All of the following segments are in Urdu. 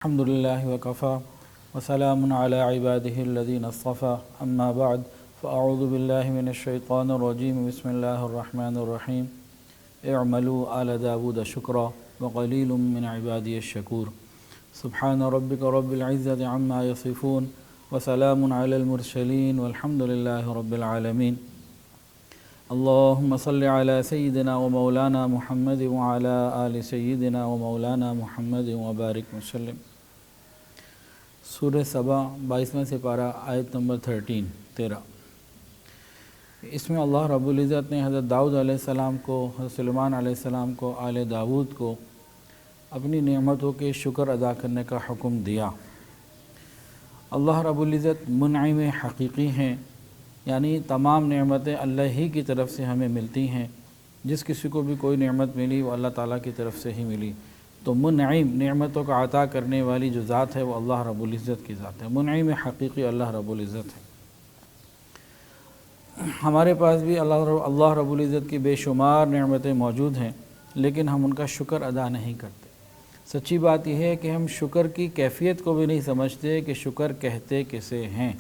الحمد لله وكفى وسلام على عباده الذين اصطفى أما بعد فأعوذ بالله من الشيطان الرجيم بسم الله الرحمن الرحيم اعملوا آل داود شكرا وقليل من عبادي الشكور سبحان ربك رب العزة عما يصفون وسلام على المرسلين والحمد لله رب العالمين اللهم صل على سيدنا ومولانا محمد وعلى آل سيدنا ومولانا محمد وبارك وسلم۔ سورہ سبا 22واں سپارہ آیت نمبر 13 اس میں اللہ رب العزت نے حضرت داؤد علیہ السلام کو، حضرت سلیمان علیہ السلام کو، آل داود کو اپنی نعمتوں کے شکر ادا کرنے کا حکم دیا۔ اللہ رب العزت منعم حقیقی ہیں، یعنی تمام نعمتیں اللہ ہی کی طرف سے ہمیں ملتی ہیں۔ جس کسی کو بھی کوئی نعمت ملی وہ اللہ تعالیٰ کی طرف سے ہی ملی۔ تو منعم نعمتوں کا عطا کرنے والی جو ذات ہے وہ اللہ رب العزت کی ذات ہے، منعم حقیقی اللہ رب العزت ہے۔ ہمارے پاس بھی اللہ رب العزت کی بے شمار نعمتیں موجود ہیں، لیکن ہم ان کا شکر ادا نہیں کرتے۔ سچی بات یہ ہے کہ ہم شکر کی کیفیت کو بھی نہیں سمجھتے کہ شکر کہتے کسے ہیں۔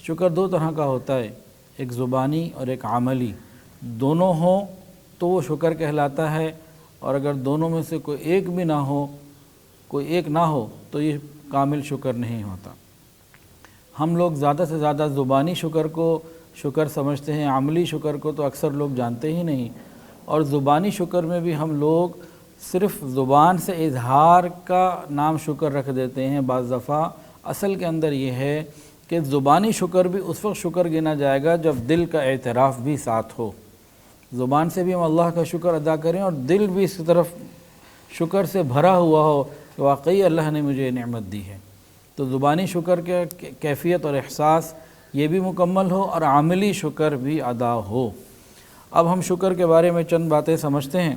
شکر دو طرح کا ہوتا ہے، ایک زبانی اور ایک عملی۔ دونوں ہوں تو وہ شکر کہلاتا ہے، اور اگر دونوں میں سے کوئی ایک بھی نہ ہو، کوئی ایک نہ ہو تو یہ کامل شکر نہیں ہوتا۔ ہم لوگ زیادہ سے زیادہ زبانی شکر کو شکر سمجھتے ہیں، عملی شکر کو تو اکثر لوگ جانتے ہی نہیں۔ اور زبانی شکر میں بھی ہم لوگ صرف زبان سے اظہار کا نام شکر رکھ دیتے ہیں بعض دفعہ۔ اصل کے اندر یہ ہے کہ زبانی شکر بھی اس وقت شکر گنا جائے گا جب دل کا اعتراف بھی ساتھ ہو۔ زبان سے بھی ہم اللہ کا شکر ادا کریں اور دل بھی اس طرف شکر سے بھرا ہوا ہو کہ واقعی اللہ نے مجھے نعمت دی ہے، تو زبانی شکر کے کیفیت اور احساس یہ بھی مکمل ہو اور عملی شکر بھی ادا ہو۔ اب ہم شکر کے بارے میں چند باتیں سمجھتے ہیں۔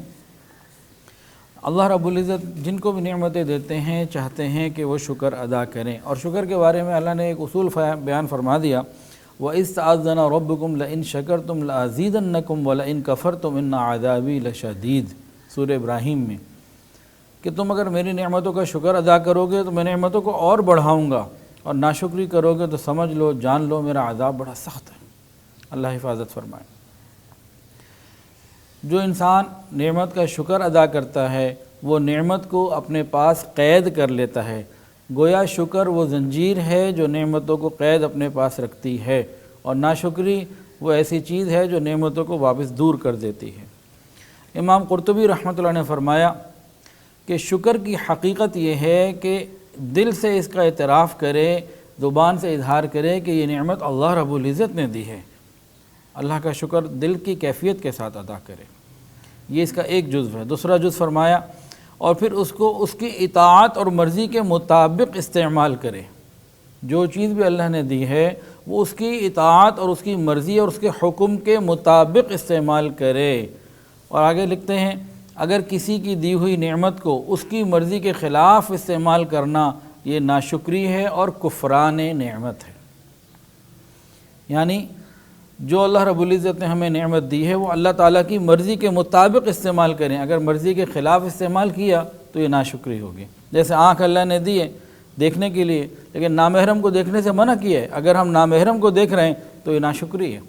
اللہ رب العزت جن کو بھی نعمتیں دیتے ہیں چاہتے ہیں کہ وہ شکر ادا کریں، اور شکر کے بارے میں اللہ نے ایک اصول بیان فرما دیا، وَإِذْ تَعَذَّنَ رَبُّكُمْ لَئِن شَكَرْتُمْ لَأَزِيدَنَّكُمْ وَلَئِن كَفَرْتُمْ إِنَّ عَذَابِي لَشَدِيدٌ سورہ ابراہیم میں، کہ تم اگر میری نعمتوں کا شکر ادا کرو گے تو میں نعمتوں کو اور بڑھاؤں گا، اور ناشکری کرو گے تو سمجھ لو، جان لو میرا عذاب بڑا سخت ہے۔ اللہ حفاظت فرمائے۔ جو انسان نعمت کا شکر ادا کرتا ہے وہ نعمت کو اپنے پاس قید کر لیتا ہے۔ گویا شکر وہ زنجیر ہے جو نعمتوں کو قید اپنے پاس رکھتی ہے، اور ناشکری وہ ایسی چیز ہے جو نعمتوں کو واپس دور کر دیتی ہے۔ امام قرطبی رحمۃ اللہ نے فرمایا کہ شکر کی حقیقت یہ ہے کہ دل سے اس کا اعتراف کرے، زبان سے اظہار کرے کہ یہ نعمت اللہ رب العزت نے دی ہے۔ اللہ کا شکر دل کی کیفیت کے ساتھ ادا کرے، یہ اس کا ایک جزو ہے۔ دوسرا جزو فرمایا، اور پھر اس کو اس کی اطاعت اور مرضی کے مطابق استعمال کرے۔ جو چیز بھی اللہ نے دی ہے وہ اس کی اطاعت اور اس کی مرضی اور اس کے حکم کے مطابق استعمال کرے۔ اور آگے لکھتے ہیں، اگر کسی کی دی ہوئی نعمت کو اس کی مرضی کے خلاف استعمال کرنا یہ ناشکری ہے اور کفران نعمت ہے۔ یعنی جو اللہ رب العزت نے ہمیں نعمت دی ہے وہ اللہ تعالیٰ کی مرضی کے مطابق استعمال کریں۔ اگر مرضی کے خلاف استعمال کیا تو یہ ناشکری ہوگی۔ جیسے آنکھ اللہ نے دی ہے دیکھنے کے لیے، لیکن نامحرم کو دیکھنے سے منع کیا ہے، اگر ہم نامحرم کو دیکھ رہے ہیں تو یہ ناشکری ہے۔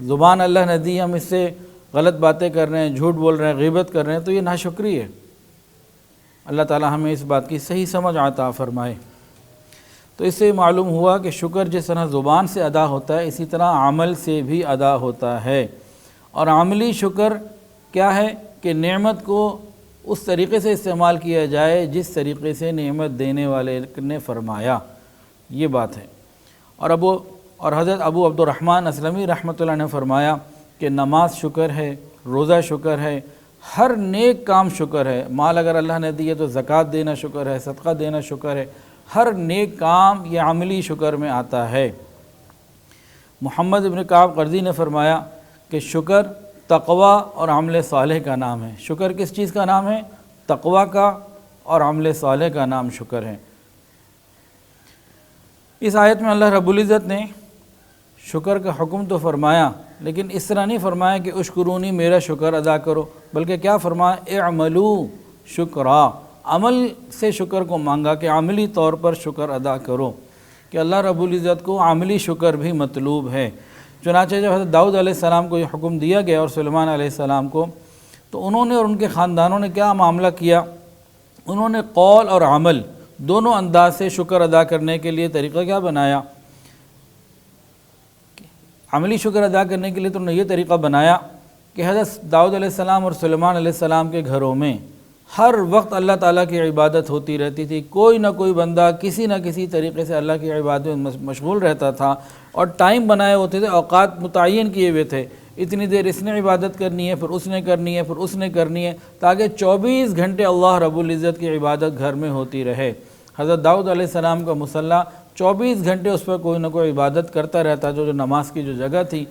زبان اللہ نے دی، ہم اس سے غلط باتیں کر رہے ہیں، جھوٹ بول رہے ہیں، غیبت کر رہے ہیں، تو یہ ناشکری ہے۔ اللہ تعالیٰ ہمیں اس بات کی صحیح سمجھ عطا فرمائے۔ تو اس سے معلوم ہوا کہ شکر جس طرح زبان سے ادا ہوتا ہے اسی طرح عمل سے بھی ادا ہوتا ہے۔ اور عملی شکر کیا ہے کہ نعمت کو اس طریقے سے استعمال کیا جائے جس طریقے سے نعمت دینے والے نے فرمایا، یہ بات ہے۔ اور حضرت ابو عبد الرحمن اسلمی رحمۃ اللہ نے فرمایا کہ نماز شکر ہے، روزہ شکر ہے، ہر نیک کام شکر ہے۔ مال اگر اللہ نے دیے تو زکوٰۃ دینا شکر ہے، صدقہ دینا شکر ہے، ہر نیک کام یہ عملی شکر میں آتا ہے۔ محمد ابن کعب قرظی نے فرمایا کہ شکر تقوی اور عمل صالح کا نام ہے۔ شکر کس چیز کا نام ہے؟ تقوی کا اور عمل صالح کا نام شکر ہے۔ اس آیت میں اللہ رب العزت نے شکر کا حکم تو فرمایا، لیکن اس طرح نہیں فرمایا کہ اشکرونی میرا شکر ادا کرو، بلکہ کیا فرمایا؟ اعملوا شکرا، عمل سے شکر کو مانگا کہ عملی طور پر شکر ادا کرو، کہ اللہ رب العزت کو عملی شکر بھی مطلوب ہے۔ چنانچہ جب حضرت داؤد علیہ السلام کو یہ حکم دیا گیا اور سلیمان علیہ السلام کو، تو انہوں نے اور ان کے خاندانوں نے کیا معاملہ کیا؟ انہوں نے قول اور عمل دونوں انداز سے شکر ادا کرنے کے لیے طریقہ کیا بنایا؟ عملی شکر ادا کرنے کے لیے تو انہوں نے یہ طریقہ بنایا کہ حضرت داؤد علیہ السلام اور سلیمان علیہ السلام کے گھروں میں ہر وقت اللہ تعالیٰ کی عبادت ہوتی رہتی تھی، کوئی نہ کوئی بندہ کسی نہ کسی طریقے سے اللہ کی عبادت میں مشغول رہتا تھا، اور ٹائم بنائے ہوتے تھے، اوقات متعین کیے ہوئے تھے، اتنی دیر اس نے عبادت کرنی ہے، پھر اس نے کرنی ہے، پھر اس نے کرنی ہے، تاکہ 24 گھنٹے اللہ رب العزت کی عبادت گھر میں ہوتی رہے۔ حضرت داؤد علیہ السلام کا مصلی 24 گھنٹے اس پر کوئی نہ کوئی عبادت کرتا رہتا، جو نماز کی جو جگہ تھی،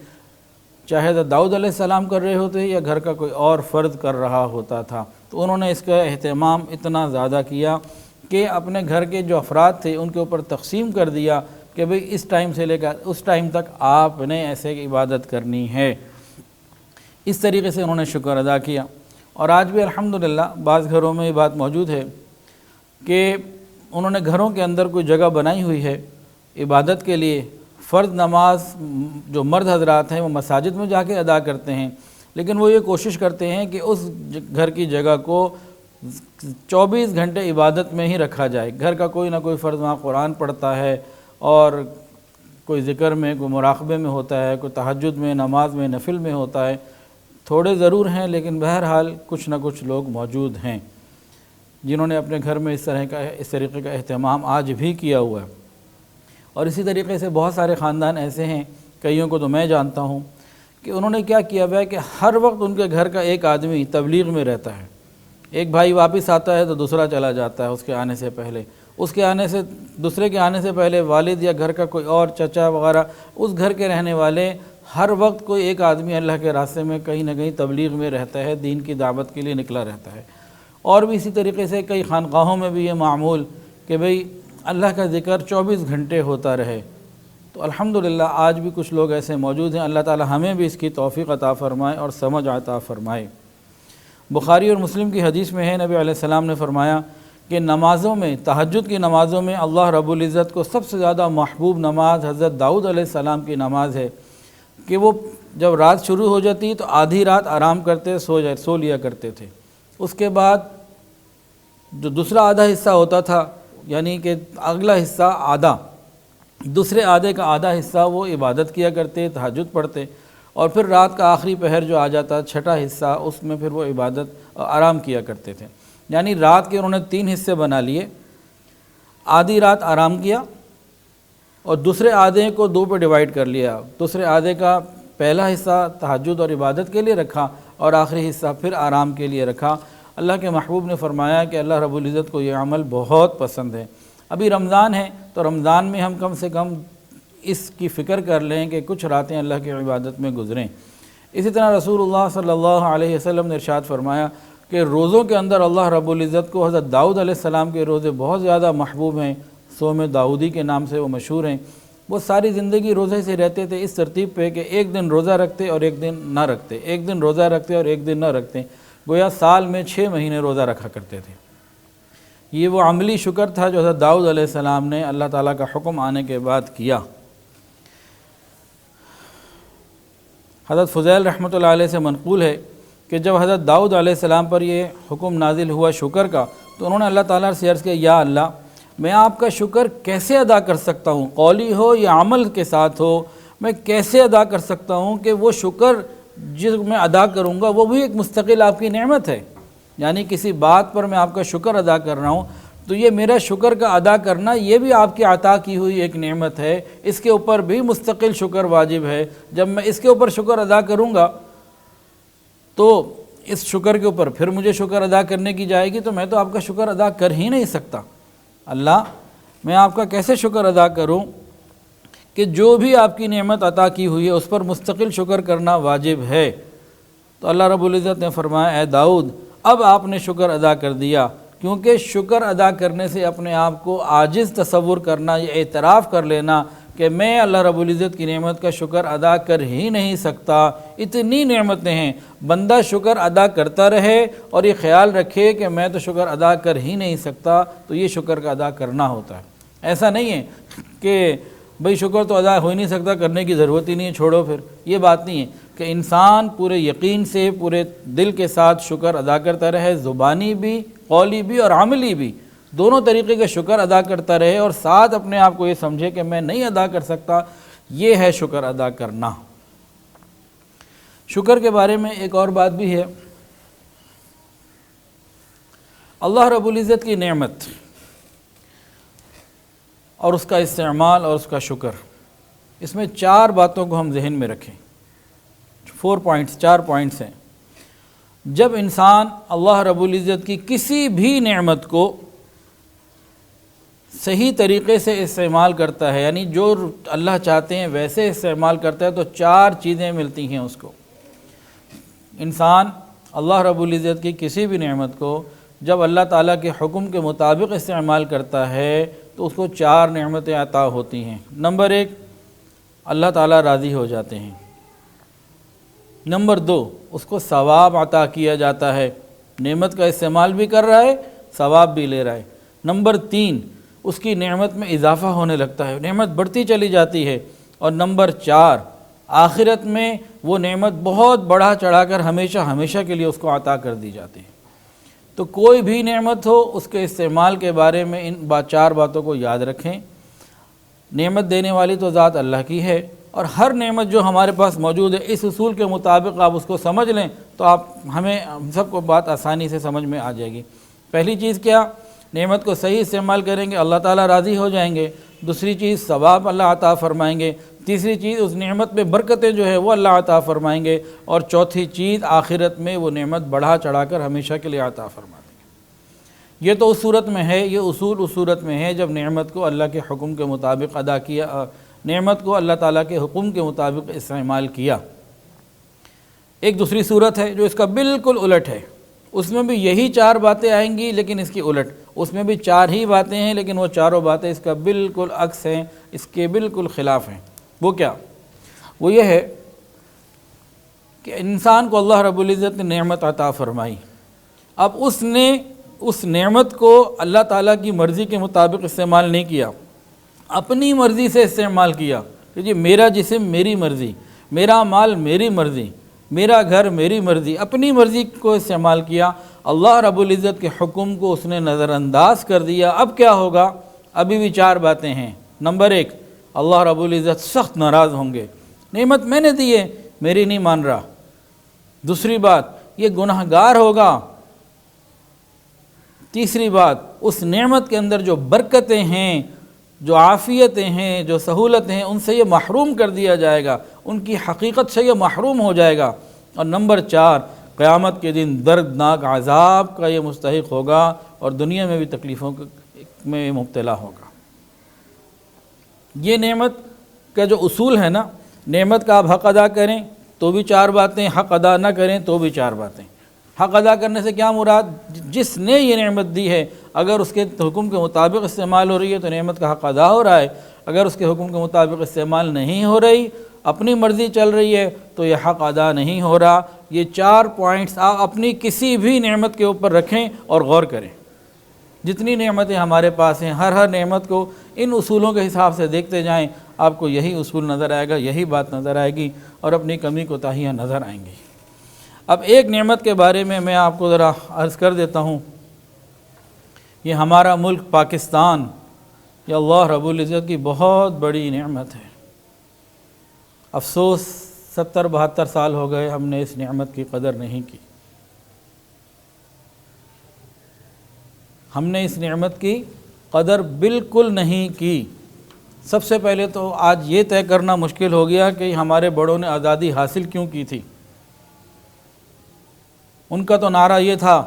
چاہے حضرت داؤد علیہ السلام کر رہے ہوتے یا گھر کا کوئی اور فرد کر رہا ہوتا تھا۔ تو انہوں نے اس کا اہتمام اتنا زیادہ کیا کہ اپنے گھر کے جو افراد تھے ان کے اوپر تقسیم کر دیا کہ بھئی اس ٹائم سے لے کر اس ٹائم تک آپ نے ایسے عبادت کرنی ہے۔ اس طریقے سے انہوں نے شکر ادا کیا، اور آج بھی الحمدللہ بعض گھروں میں یہ بات موجود ہے کہ انہوں نے گھروں کے اندر کوئی جگہ بنائی ہوئی ہے عبادت کے لیے۔ فرض نماز جو مرد حضرات ہیں وہ مساجد میں جا کے ادا کرتے ہیں، لیکن وہ یہ کوشش کرتے ہیں کہ اس گھر کی جگہ کو 24 گھنٹے عبادت میں ہی رکھا جائے۔ گھر کا کوئی نہ کوئی فرد وہاں قرآن پڑھتا ہے، اور کوئی ذکر میں، کوئی مراقبے میں ہوتا ہے، کوئی تہجد میں، نماز میں، نفل میں ہوتا ہے۔ تھوڑے ضرور ہیں لیکن بہرحال کچھ نہ کچھ لوگ موجود ہیں جنہوں نے اپنے گھر میں اس طریقے کا اہتمام آج بھی کیا ہوا ہے۔ اور اسی طریقے سے بہت سارے خاندان ایسے ہیں، کئیوں کو تو میں جانتا ہوں، کہ انہوں نے کیا کیا ہوا ہے کہ ہر وقت ان کے گھر کا ایک آدمی تبلیغ میں رہتا ہے۔ ایک بھائی واپس آتا ہے تو دوسرا چلا جاتا ہے اس کے آنے سے پہلے، اس کے آنے سے دوسرے کے آنے سے پہلے والد یا گھر کا کوئی اور چچا وغیرہ، اس گھر کے رہنے والے، ہر وقت کوئی ایک آدمی اللہ کے راستے میں کہیں نہ کہیں تبلیغ میں رہتا ہے، دین کی دعوت کے لیے نکلا رہتا ہے۔ اور بھی اسی طریقے سے کئی خانقاہوں میں بھی یہ معمول کہ بھئی اللہ کا ذکر 24 گھنٹے ہوتا رہے۔ تو الحمدللہ آج بھی کچھ لوگ ایسے موجود ہیں، اللہ تعالی ہمیں بھی اس کی توفیق عطا فرمائے اور سمجھ عطا فرمائے۔ بخاری اور مسلم کی حدیث میں ہے، نبی علیہ السلام نے فرمایا کہ نمازوں میں، تہجد کی نمازوں میں اللہ رب العزت کو سب سے زیادہ محبوب نماز حضرت داؤد علیہ السلام کی نماز ہے، کہ وہ جب رات شروع ہو جاتی تو آدھی رات آرام کرتے سو لیا کرتے تھے۔ اس کے بعد جو دوسرا آدھا حصہ ہوتا تھا، یعنی کہ اگلا حصہ آدھا، دوسرے آدھے کا آدھا حصہ وہ عبادت کیا کرتے، تہجد پڑھتے، اور پھر رات کا آخری پہر جو آ جاتا، چھٹا حصہ، اس میں پھر وہ عبادت آرام کیا کرتے تھے۔ یعنی رات کے انہوں نے 3 حصے بنا لیے، آدھی رات آرام کیا اور دوسرے آدھے کو 2 پہ ڈیوائیڈ کر لیا۔ دوسرے آدھے کا پہلا حصہ تہجد اور عبادت کے لیے رکھا، اور آخری حصہ پھر آرام کے لیے رکھا۔ اللہ کے محبوب نے فرمایا کہ اللہ رب العزت کو یہ عمل بہت پسند ہے۔ ابھی رمضان ہے تو رمضان میں ہم کم سے کم اس کی فکر کر لیں کہ کچھ راتیں اللہ کی عبادت میں گزریں۔ اسی طرح رسول اللہ صلی اللہ علیہ وسلم نے ارشاد فرمایا کہ روزوں کے اندر اللہ رب العزت کو حضرت داؤد علیہ السلام کے روزے بہت زیادہ محبوب ہیں، صوم داؤدی کے نام سے وہ مشہور ہیں۔ وہ ساری زندگی روزے سے رہتے تھے، اس ترتیب پہ کہ ایک دن روزہ رکھتے اور ایک دن نہ رکھتے، ایک دن روزہ رکھتے اور ایک دن نہ رکھتے، گویا سال میں 6 مہینے روزہ رکھا کرتے تھے۔ یہ وہ عملی شکر تھا جو حضرت داؤد علیہ السلام نے اللہ تعالیٰ کا حکم آنے کے بعد کیا۔ حضرت فضیل رحمۃ اللہ علیہ سے منقول ہے کہ جب حضرت داؤد علیہ السلام پر یہ حکم نازل ہوا شکر کا، تو انہوں نے اللہ تعالیٰ سے عرض کیا، یا اللہ میں آپ کا شکر کیسے ادا کر سکتا ہوں، قولی ہو یا عمل کے ساتھ ہو، میں کیسے ادا کر سکتا ہوں کہ وہ شکر جس میں ادا کروں گا وہ بھی ایک مستقل آپ کی نعمت ہے، یعنی کسی بات پر میں آپ کا شکر ادا کر رہا ہوں تو یہ میرا شکر کا ادا کرنا یہ بھی آپ کی عطا کی ہوئی ایک نعمت ہے، اس کے اوپر بھی مستقل شکر واجب ہے۔ جب میں اس کے اوپر شکر ادا کروں گا تو اس شکر کے اوپر پھر مجھے شکر ادا کرنے کی جائے گی، تو میں تو آپ کا شکر ادا کر ہی نہیں سکتا۔ اللہ میں آپ کا کیسے شکر ادا کروں کہ جو بھی آپ کی نعمت عطا کی ہوئی ہے اس پر مستقل شکر کرنا واجب ہے۔ تو اللہ رب العزت نے فرمایا، اے داؤد اب آپ نے شکر ادا کر دیا، کیونکہ شکر ادا کرنے سے اپنے آپ کو عاجز تصور کرنا، یہ اعتراف کر لینا کہ میں اللہ رب العزت کی نعمت کا شکر ادا کر ہی نہیں سکتا، اتنی نعمتیں ہیں، بندہ شکر ادا کرتا رہے اور یہ خیال رکھے کہ میں تو شکر ادا کر ہی نہیں سکتا، تو یہ شکر کا ادا کرنا ہوتا ہے۔ ایسا نہیں ہے کہ بھئی شکر تو ادا ہو ہی نہیں سکتا، کرنے کی ضرورت ہی نہیں ہے، چھوڑو پھر، یہ بات نہیں ہے کہ انسان پورے یقین سے پورے دل کے ساتھ شکر ادا کرتا رہے، زبانی بھی، قولی بھی اور عملی بھی، دونوں طریقے کا شکر ادا کرتا رہے، اور ساتھ اپنے آپ کو یہ سمجھے کہ میں نہیں ادا کر سکتا، یہ ہے شکر ادا کرنا۔ شکر کے بارے میں ایک اور بات بھی ہے، اللہ رب العزت کی نعمت اور اس کا استعمال اور اس کا شکر، اس میں 4 باتوں کو ہم ذہن میں رکھیں، 4 پوائنٹس ہیں۔ جب انسان اللہ رب العزت کی کسی بھی نعمت کو صحیح طریقے سے استعمال کرتا ہے، یعنی جو اللہ چاہتے ہیں ویسے استعمال کرتا ہے، تو 4 چیزیں ملتی ہیں اس کو۔ انسان اللہ رب العزت کی کسی بھی نعمت کو جب اللہ تعالیٰ کے حکم کے مطابق استعمال کرتا ہے تو اس کو 4 نعمتیں عطا ہوتی ہیں۔ نمبر 1، اللہ تعالیٰ راضی ہو جاتے ہیں۔ نمبر 2، اس کو ثواب عطا کیا جاتا ہے، نعمت کا استعمال بھی کر رہا ہے، ثواب بھی لے رہا ہے۔ نمبر 3، اس کی نعمت میں اضافہ ہونے لگتا ہے، نعمت بڑھتی چلی جاتی ہے۔ اور نمبر 4، آخرت میں وہ نعمت بہت بڑھا چڑھا کر ہمیشہ کے لیے اس کو عطا کر دی جاتی ہے۔ تو کوئی بھی نعمت ہو، اس کے استعمال کے بارے میں ان 4 باتوں کو یاد رکھیں۔ نعمت دینے والی تو ذات اللہ کی ہے، اور ہر نعمت جو ہمارے پاس موجود ہے، اس اصول کے مطابق آپ اس کو سمجھ لیں تو ہم سب کو بات آسانی سے سمجھ میں آ جائے گی۔ پہلی چیز کیا؟ نعمت کو صحیح استعمال کریں گے، اللہ تعالیٰ راضی ہو جائیں گے۔ دوسری چیز، ثواب اللہ عطا فرمائیں گے۔ تیسری چیز، اس نعمت میں برکتیں جو ہے وہ اللہ عطا فرمائیں گے۔ اور چوتھی چیز، آخرت میں وہ نعمت بڑھا چڑھا کر ہمیشہ کے لیے عطا فرما دیں گے۔ یہ تو اس صورت میں ہے، یہ اصول اس صورت میں ہے جب نعمت کو اللہ کے حکم کے مطابق ادا کیا، نعمت کو اللہ تعالیٰ کے حکم کے مطابق استعمال کیا۔ ایک دوسری صورت ہے جو اس کا بالکل الٹ ہے، اس میں بھی یہی 4 باتیں آئیں گی لیکن اس کی الٹ، اس میں بھی 4 ہی باتیں ہیں لیکن وہ چاروں باتیں اس کا بالکل عکس ہیں، اس کے بالکل خلاف ہیں۔ وہ کیا؟ وہ یہ ہے کہ انسان کو اللہ رب العزت نے نعمت عطا فرمائی، اب اس نے اس نعمت کو اللہ تعالیٰ کی مرضی کے مطابق استعمال نہیں کیا، اپنی مرضی سے استعمال کیا کہ جی میرا جسم میری مرضی، میرا مال میری مرضی، میرا گھر میری مرضی، اپنی مرضی کو استعمال کیا۔ اللہ رب العزت کے حکم کو اس نے نظر انداز کر دیا۔ اب کیا ہوگا؟ ابھی بھی 4 باتیں ہیں۔ نمبر 1، اللہ رب العزت سخت ناراض ہوں گے، نعمت میں نے دی ہے، میری نہیں مان رہا۔ دوسری بات، یہ گناہ گار ہوگا۔ تیسری بات، اس نعمت کے اندر جو برکتیں ہیں، جو عافیتیں ہیں، جو سہولتیں ہیں، ان سے یہ محروم کر دیا جائے گا، ان کی حقیقت سے یہ محروم ہو جائے گا۔ اور نمبر 4، قیامت کے دن دردناک عذاب کا یہ مستحق ہوگا اور دنیا میں بھی تکلیفوں میں مبتلا ہوگا۔ یہ نعمت کا جو اصول ہے نا، نعمت کا آپ حق ادا کریں تو بھی 4 باتیں، حق ادا نہ کریں تو بھی 4 باتیں۔ حق ادا کرنے سے کیا مراد؟ جس نے یہ نعمت دی ہے اگر اس کے حکم کے مطابق استعمال ہو رہی ہے تو نعمت کا حق ادا ہو رہا ہے، اگر اس کے حکم کے مطابق استعمال نہیں ہو رہی، اپنی مرضی چل رہی ہے، تو یہ حق ادا نہیں ہو رہا۔ یہ 4 پوائنٹس آپ اپنی کسی بھی نعمت کے اوپر رکھیں اور غور کریں۔ جتنی نعمتیں ہمارے پاس ہیں، ہر نعمت کو ان اصولوں کے حساب سے دیکھتے جائیں، آپ کو یہی اصول نظر آئے گا، یہی بات نظر آئے گی اور اپنی کمی کوتاہیاں نظر آئیں گی۔ اب ایک نعمت کے بارے میں آپ کو ذرا عرض کر دیتا ہوں۔ یہ ہمارا ملک پاکستان، یہ اللہ رب العزت کی بہت بڑی نعمت ہے۔ افسوس 70-72 سال ہو گئے ہم نے اس نعمت کی قدر نہیں کی، ہم نے اس نعمت کی قدر بالکل نہیں کی۔ سب سے پہلے تو آج یہ طے کرنا مشکل ہو گیا کہ ہمارے بڑوں نے آزادی حاصل کیوں کی تھی۔ ان کا تو نعرہ یہ تھا،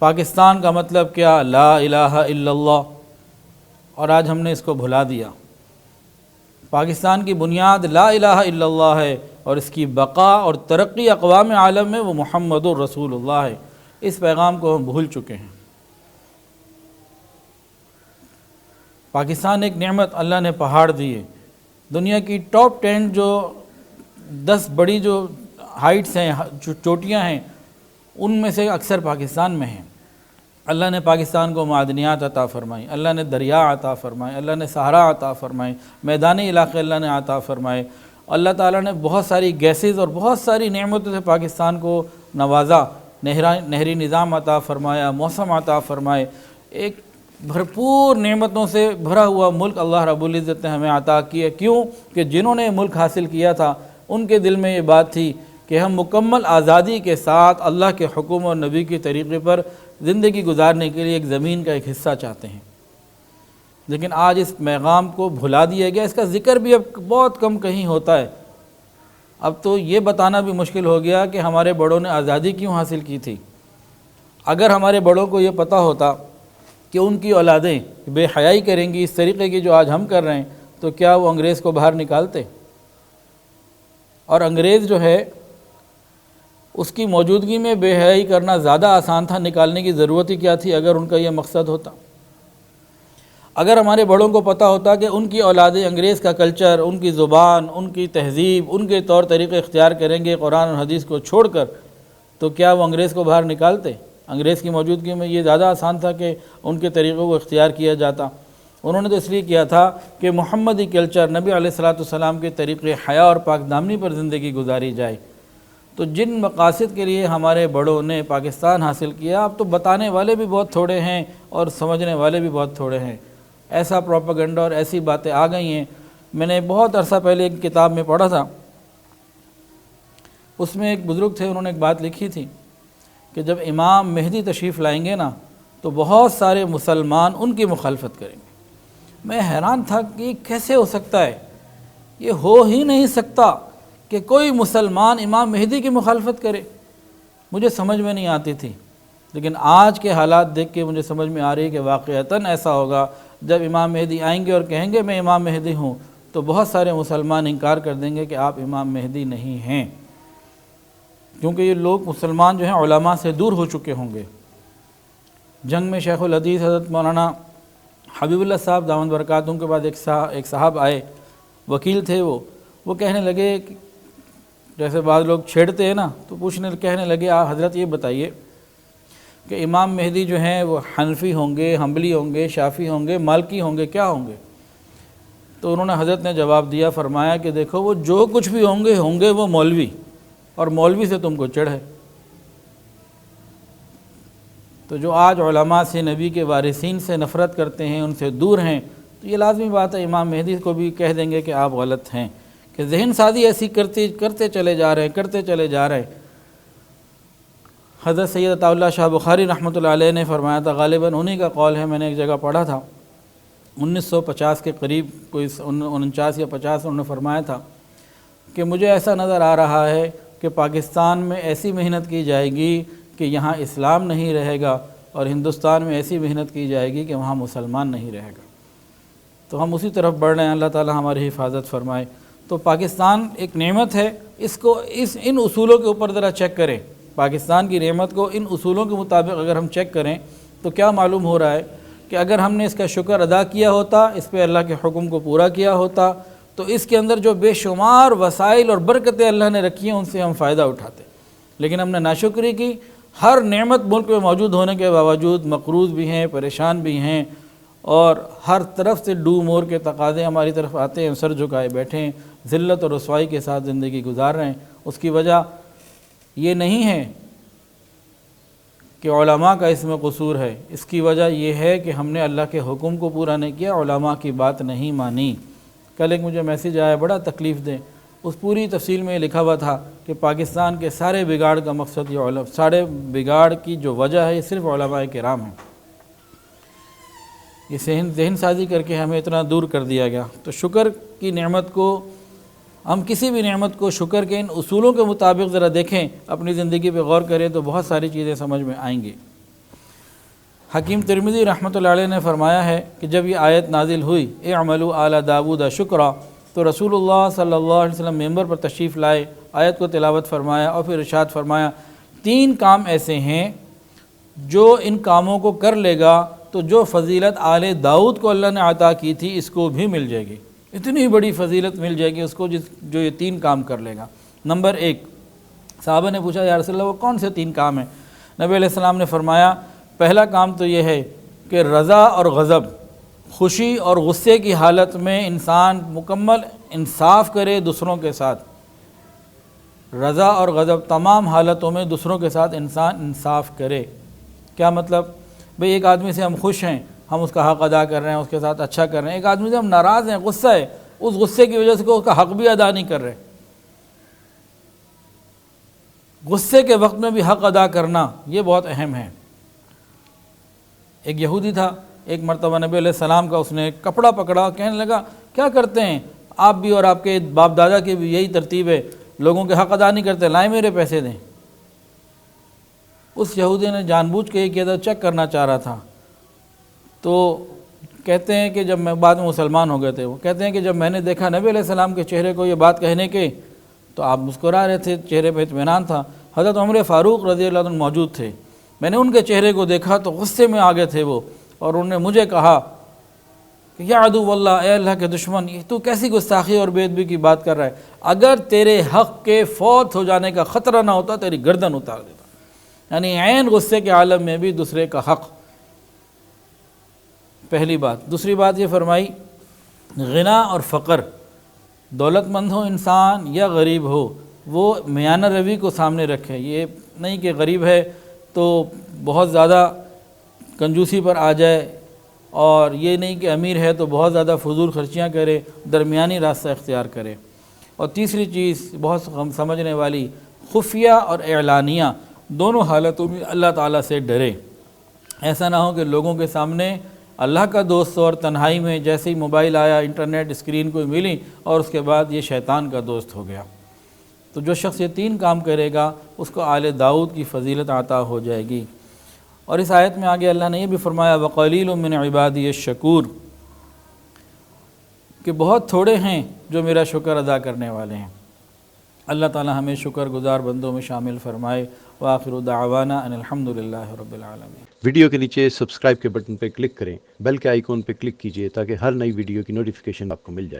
پاکستان کا مطلب کیا؟ لا الہ الا اللہ، اور آج ہم نے اس کو بھلا دیا۔ پاکستان کی بنیاد لا الہ الا اللہ ہے اور اس کی بقا اور ترقی اقوام عالم میں وہ محمد الرسول اللہ ہے۔ اس پیغام کو ہم بھول چکے ہیں۔ پاکستان ایک نعمت، اللہ نے پہاڑ دیے، دنیا کی ٹاپ 10 جو 10 بڑی جو ہائٹس ہیں، چوٹیاں ہیں، ان میں سے اکثر پاکستان میں ہیں۔ اللہ نے پاکستان کو معدنیات عطا فرمائی، اللہ نے دریا عطا فرمائے، اللہ نے صحرا عطا فرمائے، میدانی علاقے اللہ نے عطا فرمائے، اللہ تعالیٰ نے بہت ساری گیسز اور بہت ساری نعمتوں سے پاکستان کو نوازا، نہری نظام عطا فرمایا، موسم عطا فرمائے، ایک بھرپور نعمتوں سے بھرا ہوا ملک اللہ رب العزت نے ہمیں عطا کیا۔ کیوں کہ جنہوں نے ملک حاصل کیا تھا ان کے دل میں یہ بات تھی کہ ہم مکمل آزادی کے ساتھ اللہ کے حکم اور نبی کے طریقے پر زندگی گزارنے کے لیے ایک زمین کا ایک حصہ چاہتے ہیں، لیکن آج اس پیغام کو بھلا دیا گیا، اس کا ذکر بھی اب بہت کم کہیں ہوتا ہے۔ اب تو یہ بتانا بھی مشکل ہو گیا کہ ہمارے بڑوں نے آزادی کیوں حاصل کی تھی۔ اگر ہمارے بڑوں کو یہ پتہ ہوتا کہ ان کی اولادیں بے حیائی کریں گی اس طریقے کی جو آج ہم کر رہے ہیں، تو کیا وہ انگریز کو باہر نکالتے؟ اور انگریز جو ہے اس کی موجودگی میں بے حیائی کرنا زیادہ آسان تھا، نکالنے کی ضرورت ہی کیا تھی اگر ان کا یہ مقصد ہوتا۔ اگر ہمارے بڑوں کو پتہ ہوتا کہ ان کی اولادیں انگریز کا کلچر، ان کی زبان، ان کی تہذیب، ان کے طور طریقے اختیار کریں گے قرآن اور حدیث کو چھوڑ کر، تو کیا وہ انگریز کو باہر نکالتے؟ انگریز کی موجودگی میں یہ زیادہ آسان تھا کہ ان کے طریقوں کو اختیار کیا جاتا۔ انہوں نے تو اس لیے کیا تھا کہ محمدی کلچر، نبی علیہ السلام کے طریقے حیا اور پاک دامنی پر زندگی گزاری جائے۔ تو جن مقاصد کے لیے ہمارے بڑوں نے پاکستان حاصل کیا، اب تو بتانے والے بھی بہت تھوڑے ہیں اور سمجھنے والے بھی بہت تھوڑے ہیں۔ ایسا پروپیگنڈا اور ایسی باتیں آ گئی ہیں۔ میں نے بہت عرصہ پہلے ایک کتاب میں پڑھا تھا، اس میں ایک بزرگ تھے، انہوں نے ایک بات لکھی تھی کہ جب امام مہدی تشریف لائیں گے نا تو بہت سارے مسلمان ان کی مخالفت کریں گے۔ میں حیران تھا کہ یہ کیسے ہو سکتا ہے، یہ ہو ہی نہیں سکتا کہ کوئی مسلمان امام مہدی کی مخالفت کرے۔ مجھے سمجھ میں نہیں آتی تھی، لیکن آج کے حالات دیکھ کے مجھے سمجھ میں آ رہی ہے کہ واقعتاً ایسا ہوگا۔ جب امام مہدی آئیں گے اور کہیں گے میں امام مہدی ہوں، تو بہت سارے مسلمان انکار کر دیں گے کہ آپ امام مہدی نہیں ہیں، کیونکہ یہ لوگ مسلمان جو ہیں علماء سے دور ہو چکے ہوں گے۔ جنگ میں شیخ الحدیث حضرت مولانا حبیب اللہ صاحب دامن برکاتہم کے بعد ایک صاحب آئے، وکیل تھے وہ کہنے لگے، جیسے بعض لوگ چھیڑتے ہیں نا، تو کہنے لگے حضرت یہ بتائیے کہ امام مہدی جو ہیں وہ حنفی ہوں گے، حنبلی ہوں گے، شافعی ہوں گے، مالکی ہوں گے، کیا ہوں گے؟ تو انہوں نے حضرت نے جواب دیا، فرمایا کہ دیکھو وہ جو کچھ بھی ہوں گے وہ مولوی، اور مولوی سے تم کو چڑھ ہے۔ تو جو آج علماء سے، نبی کے وارثین سے نفرت کرتے ہیں، ان سے دور ہیں، تو یہ لازمی بات ہے امام مہدی کو بھی کہہ دیں گے کہ آپ غلط ہیں، کہ ذہن سازی ایسی کرتے چلے جا رہے ہیں۔ حضرت سید عطا اللہ شاہ بخاری رحمۃ اللہ علیہ نے فرمایا تھا، غالباً انہی کا قول ہے، میں نے ایک جگہ پڑھا تھا، 1950 کے قریب، کوئی 49 یا 50، انہوں نے فرمایا تھا کہ مجھے ایسا نظر آ رہا ہے کہ پاکستان میں ایسی محنت کی جائے گی کہ یہاں اسلام نہیں رہے گا، اور ہندوستان میں ایسی محنت کی جائے گی کہ وہاں مسلمان نہیں رہے گا۔ تو ہم اسی طرف بڑھ رہے ہیں، اللہ تعالی ہماری حفاظت فرمائے۔ تو پاکستان ایک نعمت ہے، اس کو ان اصولوں کے اوپر ذرا چیک کریں۔ پاکستان کی نعمت کو ان اصولوں کے مطابق اگر ہم چیک کریں تو کیا معلوم ہو رہا ہے کہ اگر ہم نے اس کا شکر ادا کیا ہوتا، اس پہ اللہ کے حکم کو پورا کیا ہوتا، تو اس کے اندر جو بے شمار وسائل اور برکتیں اللہ نے رکھی ہیں ان سے ہم فائدہ اٹھاتے، لیکن ہم نے ناشکری کی۔ ہر نعمت ملک میں موجود ہونے کے باوجود مقروض بھی ہیں، پریشان بھی ہیں، اور ہر طرف سے ڈو مور کے تقاضے ہماری طرف آتے ہیں، سر جھکائے بیٹھے ہیں، ذلت اور رسوائی کے ساتھ زندگی گزار رہے ہیں۔ اس کی وجہ یہ نہیں ہے کہ علماء کا اس میں قصور ہے، اس کی وجہ یہ ہے کہ ہم نے اللہ کے حکم کو پورا نہیں کیا، علماء کی بات نہیں مانی۔ کل ایک مجھے میسیج آیا بڑا تکلیف دہ، اس پوری تفصیل میں یہ لکھا ہوا تھا کہ پاکستان کے سارے بگاڑ کا مقصد یہ سارے بگاڑ کی جو وجہ ہے یہ صرف علماء کرام ہیں۔ یہ ذہن سازی کر کے ہمیں اتنا دور کر دیا گیا۔ تو شکر کی نعمت کو، ہم کسی بھی نعمت کو شکر کے ان اصولوں کے مطابق ذرا دیکھیں، اپنی زندگی پہ غور کریں تو بہت ساری چیزیں سمجھ میں آئیں گی۔ حکیم ترمذی رحمۃ اللہ علیہ نے فرمایا ہے کہ جب یہ آیت نازل ہوئی، اعملوا آل داود شکرا، تو رسول اللہ صلی اللہ علیہ وسلم ممبر پر تشریف لائے، آیت کو تلاوت فرمایا اور پھر ارشاد فرمایا 3 کام ایسے ہیں جو ان کاموں کو کر لے گا تو جو فضیلت آل داؤد کو اللہ نے عطا کی تھی اس کو بھی مل جائے گی، اتنی بڑی فضیلت مل جائے گی اس کو جو یہ 3 کام کر لے گا۔ نمبر 1، صحابہ نے پوچھا یا رسول اللہ وہ کون سے 3 کام ہیں؟ نبی علیہ السلام نے فرمایا پہلا کام تو یہ ہے کہ رضا اور غضب، خوشی اور غصے کی حالت میں انسان مکمل انصاف کرے دوسروں کے ساتھ۔ رضا اور غضب تمام حالتوں میں دوسروں کے ساتھ انسان انصاف کرے۔ کیا مطلب؟ بھئی ایک آدمی سے ہم خوش ہیں، ہم اس کا حق ادا کر رہے ہیں، اس کے ساتھ اچھا کر رہے ہیں۔ ایک آدمی سے ہم ناراض ہیں، غصہ ہے، اس غصے کی وجہ سے اس کا حق بھی ادا نہیں کر رہے۔ غصے کے وقت میں بھی حق ادا کرنا یہ بہت اہم ہے۔ ایک یہودی تھا، ایک مرتبہ نبی علیہ السلام کا اس نے کپڑا پکڑا، کہنے لگا کیا کرتے ہیں آپ بھی اور آپ کے باپ دادا کی بھی یہی ترتیب ہے، لوگوں کے حق ادا نہیں کرتے، لائیں میرے پیسے دیں۔ اس یہودی نے جان بوجھ کے یہ کیا تھا، چیک کرنا چاہ رہا تھا۔ تو کہتے ہیں کہ جب میں بعد میں مسلمان ہو گئے تھے، وہ کہتے ہیں کہ جب میں نے دیکھا نبی علیہ السلام کے چہرے کو یہ بات کہنے کے، تو آپ مسکرا رہے تھے، چہرے پہ اطمینان تھا۔ حضرت عمر فاروق رضی اللہ عنہ موجود تھے، میں نے ان کے چہرے کو دیکھا تو غصے میں آ گئے تھے وہ، اور انہوں نے مجھے کہا کہ یا عدو اللہ، اے اللہ کے دشمن، یہ تو کیسی گستاخی اور بے ادبی کی بات کر رہا ہے، اگر تیرے حق کے فوت ہو جانے کا خطرہ نہ ہوتا تیری گردن اتار دیتا۔ یعنی عین غصے کے عالم میں بھی دوسرے کا حق، پہلی بات۔ دوسری بات یہ فرمائی غنا اور فقر، دولت مند ہو انسان یا غریب ہو، وہ میانہ روی کو سامنے رکھے۔ یہ نہیں کہ غریب ہے تو بہت زیادہ کنجوسی پر آ جائے، اور یہ نہیں کہ امیر ہے تو بہت زیادہ فضول خرچیاں کرے، درمیانی راستہ اختیار کرے۔ اور تیسری چیز بہت سمجھنے والی، خفیہ اور اعلانیہ دونوں حالتوں میں اللہ تعالیٰ سے ڈرے۔ ایسا نہ ہو کہ لوگوں کے سامنے اللہ کا دوست اور تنہائی میں جیسے ہی موبائل آیا، انٹرنیٹ اسکرین کوئی ملی، اور اس کے بعد یہ شیطان کا دوست ہو گیا۔ تو جو شخص یہ 3 کام کرے گا اس کو آل داؤد کی فضیلت عطا ہو جائے گی۔ اور اس آیت میں آگے اللہ نے یہ بھی فرمایا وَقَلِيلٌ مِّنْ عِبَادِيَ الشَّكُورُ، کہ بہت تھوڑے ہیں جو میرا شکر ادا کرنے والے ہیں۔ اللہ تعالی ہمیں شکر گزار بندوں میں شامل فرمائے۔ وآخر دعوانا ان الحمدللہ رب العالمین۔ ویڈیو کے نیچے سبسکرائب کے بٹن پہ کلک کریں، بیل کے آئیکن پہ کلک کیجئے تاکہ ہر نئی ویڈیو کی نوٹیفیکیشن آپ کو مل جائے۔